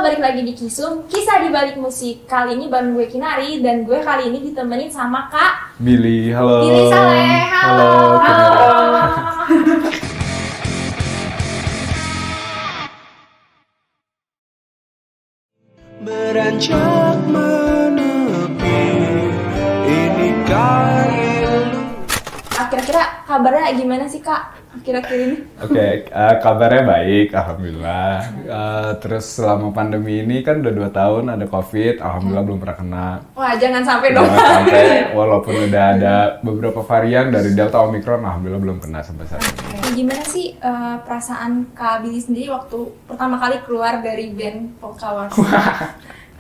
balik lagi di Kisum, kisah di balik musik. Kali ini bareng gue Kinari dan gue kali ini ditemenin sama Kak Billy. Halo. Billy Saleh. Halo. Halo. Beranjak menepi, ini kain. Kira-kira kabarnya gimana sih Kak akhir-akhir ini? Oke, kabarnya baik, alhamdulillah. Terus selama pandemi ini kan udah 2 tahun ada COVID, alhamdulillah belum pernah kena. Wah, jangan sampai dong. Jangan sampai, walaupun udah ada beberapa varian dari Delta Omicron, alhamdulillah belum kena sampai saat ini. Gimana sih perasaan Kak Billy sendiri waktu pertama kali keluar dari band Polka Wars?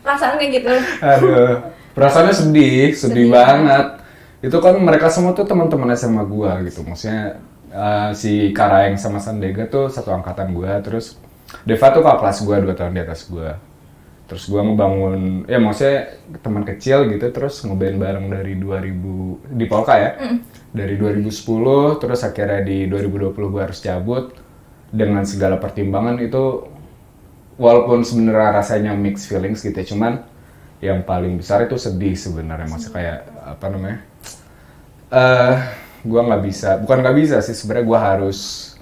Perasaan kayak gitu? Aduh, perasaannya sedih banget. Itu kan mereka semua tuh teman-teman SMA gua gitu, maksudnya si Karaeng sama Sandega tuh satu angkatan gua, terus Deva tuh kakak kelas gua 2 tahun di atas gua. Terus gua ngebangun, ya maksudnya teman kecil gitu, terus ngeband bareng dari 2000 di Polka ya. Dari 2010, terus akhirnya di 2020 gua harus cabut dengan segala pertimbangan itu, walaupun sebenarnya rasanya mixed feelings gitu ya, cuman yang paling besar itu sedih sebenarnya, maksudnya kayak apa namanya? Gua bukan nggak bisa sih, sebenarnya gua harus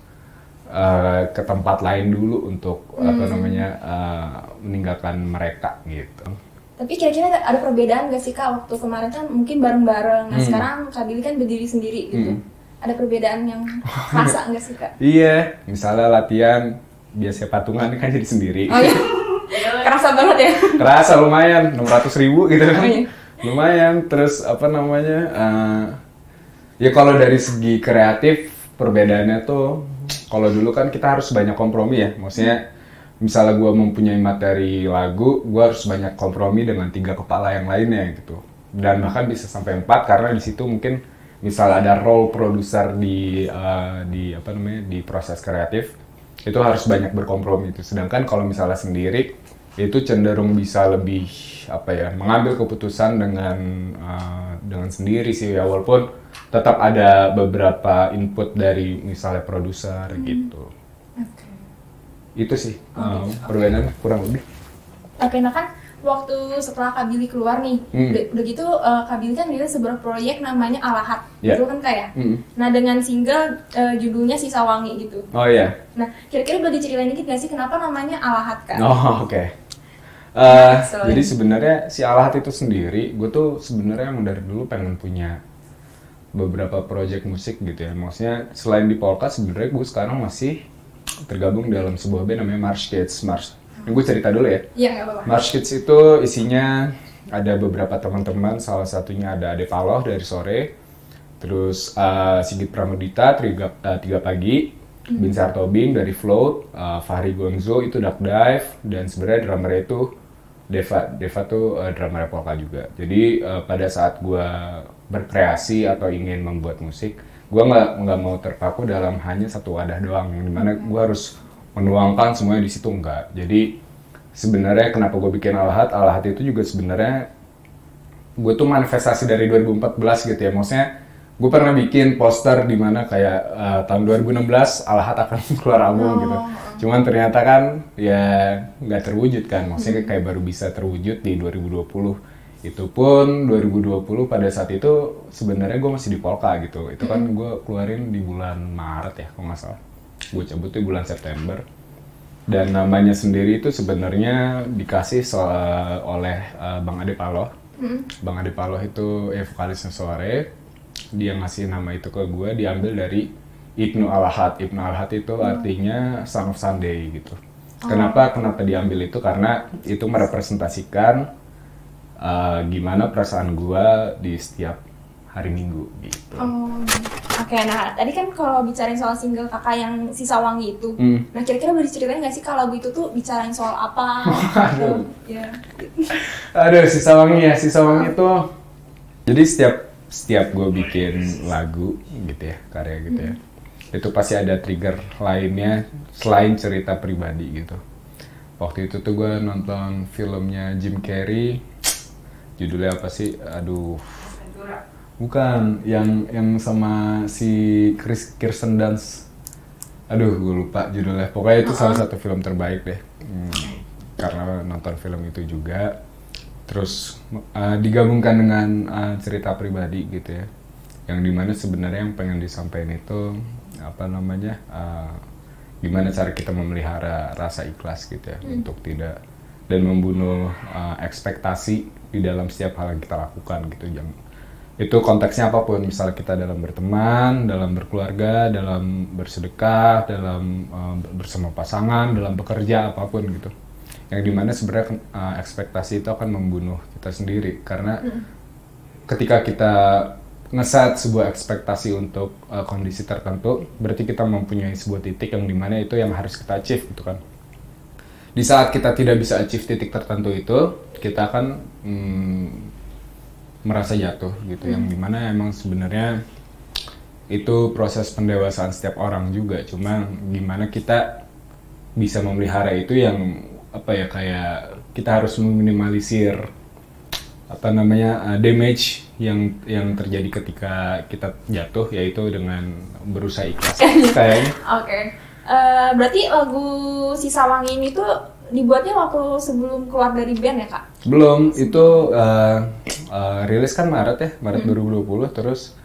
ke tempat lain dulu untuk apa namanya meninggalkan mereka gitu. Tapi kira-kira ada perbedaan gak sih Kak waktu kemarin kan mungkin bareng-bareng, nah sekarang Kak Billy kan berdiri sendiri gitu. Ada perbedaan yang kerasa gak sih Kak? Iya, misalnya latihan biasa patungan kan jadi sendiri. Oh iya? Kerasa banget ya? Kerasa lumayan, 600.000 gitu kan. Oh, iya. Lumayan, terus apa namanya, ya kalau dari segi kreatif perbedaannya tuh, kalau dulu kan kita harus banyak kompromi ya, maksudnya misalnya gue mempunyai materi lagu, gue harus banyak kompromi dengan 3 kepala yang lainnya gitu, dan bahkan bisa sampai 4 karena di situ mungkin misalnya ada role produser di apa namanya di proses kreatif, itu harus banyak berkompromi itu. Sedangkan kalau misalnya sendiri itu cenderung bisa lebih apa ya, mengambil keputusan dengan sendiri sih ya, walaupun tetap ada beberapa input dari misalnya produser gitu. Okay. Itu sih perbedaannya kurang lebih. Oke, nah kan waktu setelah Kak Billy keluar nih, udah gitu Kak Billy kan rilis sebuah proyek namanya Alahat, gitu kan Kak ya? Nah dengan single judulnya Sisa Wangi gitu. Oh iya. Nah kira-kira boleh diceritain dikit gak sih kenapa namanya Alahat Kak? Oh oke. Jadi sebenarnya si Alahat itu sendiri, gue tuh sebenarnya emang dari dulu pengen punya beberapa project musik gitu ya. Maksudnya selain di Polka, sebenarnya gue sekarang masih tergabung dalam sebuah band namanya March Kids. Gue cerita dulu ya. Iya, nggak apa-apa. March Kids itu isinya ada beberapa teman-teman, salah satunya ada Ade Paloh dari Sore, terus Sigit Pramudita, 3 Pagi, Binsar Tobing dari Float, Fahri Gonzo itu Duck Dive, dan sebenarnya drummer itu Deva tuh drummer Polka juga. Jadi pada saat gue berkreasi atau ingin membuat musik, gue nggak mau terpaku dalam hanya satu wadah doang, yang dimana gue harus menuangkan semuanya di situ, enggak. Jadi sebenarnya kenapa gue bikin Alahat itu juga sebenarnya gue tuh manifestasi dari 2014 gitu ya. Maksudnya gue pernah bikin poster di mana kayak tahun 2016 Alahat akan keluar album gitu. Cuman ternyata kan ya nggak terwujud kan. Maksudnya kayak baru bisa terwujud di 2020. Itu pun 2020 pada saat itu sebenarnya gue masih di Polka gitu. Itu kan gue keluarin di bulan Maret ya kalau nggak salah. Gue cabut di bulan September. Dan namanya sendiri itu sebenarnya dikasih oleh Bang Ade Paloh. Bang Ade Paloh itu ya vokalisnya Sore. Dia ngasih nama itu ke gue, diambil dari Ibnu Alahat. Ibnu Alahat itu artinya Son of Sunday gitu. Kenapa diambil itu? Karena itu merepresentasikan gimana perasaan gue di setiap hari Minggu gitu. Oke, nah tadi kan kalau bicarain soal single kakak yang Sisa Wangi itu, nah kira-kira boleh diceritain nggak sih kalau lagu itu tuh bicarain soal apa? Aduh. Ya. Aduh, Sisa Wangi ya. Sisa Wangi itu, jadi setiap gue bikin lagu gitu ya, karya gitu ya, itu pasti ada trigger lainnya selain cerita pribadi gitu. Waktu itu tuh gue nonton filmnya Jim Carrey, judulnya apa sih? Aduh, bukan yang sama si Kirsten Dunst. Aduh, gue lupa judulnya. Pokoknya itu salah satu film terbaik deh. karena nonton film itu juga. Terus digabungkan dengan cerita pribadi gitu ya, yang dimana sebenarnya yang pengen disampaikan itu apa namanya, gimana cara kita memelihara rasa ikhlas gitu ya, untuk tidak dan membunuh ekspektasi di dalam setiap hal yang kita lakukan gitu. Itu konteksnya apapun, misalnya kita dalam berteman, dalam berkeluarga, dalam bersedekah, dalam bersama pasangan, dalam bekerja, apapun gitu. Yang dimana sebenarnya ekspektasi itu akan membunuh kita sendiri, karena ketika kita ngeset sebuah ekspektasi untuk kondisi tertentu, berarti kita mempunyai sebuah titik yang dimana itu yang harus kita achieve gitu kan. Di saat kita tidak bisa achieve titik tertentu itu, kita akan merasa jatuh gitu, yang dimana emang sebenarnya itu proses pendewasaan setiap orang juga, cuma gimana kita bisa memelihara itu yang apa ya, kayak kita harus meminimalisir apa namanya damage yang terjadi ketika kita jatuh, yaitu dengan berusaha ikhlas kayaknya. Oke. Berarti lagu Sisa Wangi ini tuh dibuatnya waktu sebelum keluar dari band ya Kak? Belum, itu rilis kan Maret 2020, terus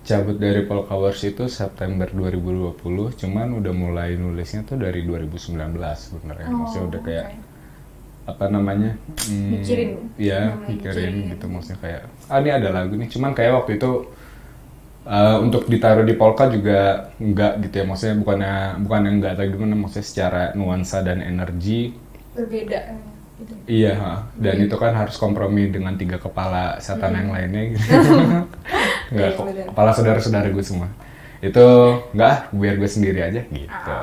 cabut dari Polka Wars itu September 2020, cuman udah mulai nulisnya tuh dari 2019 sebenarnya. Maksudnya udah kayak apa namanya, mikirin gitu, maksudnya kayak ini ada lagu nih, cuman kayak waktu itu untuk ditaruh di Polka juga enggak gitu ya, maksudnya bukannya enggak atau gimana, maksudnya secara nuansa dan energi berbeda gitu. Iya, dan itu kan harus kompromi dengan 3 kepala setan yang lainnya gitu. Enggak, kepala saudara-saudara gue semua. Itu enggak, biar gue sendiri aja gitu.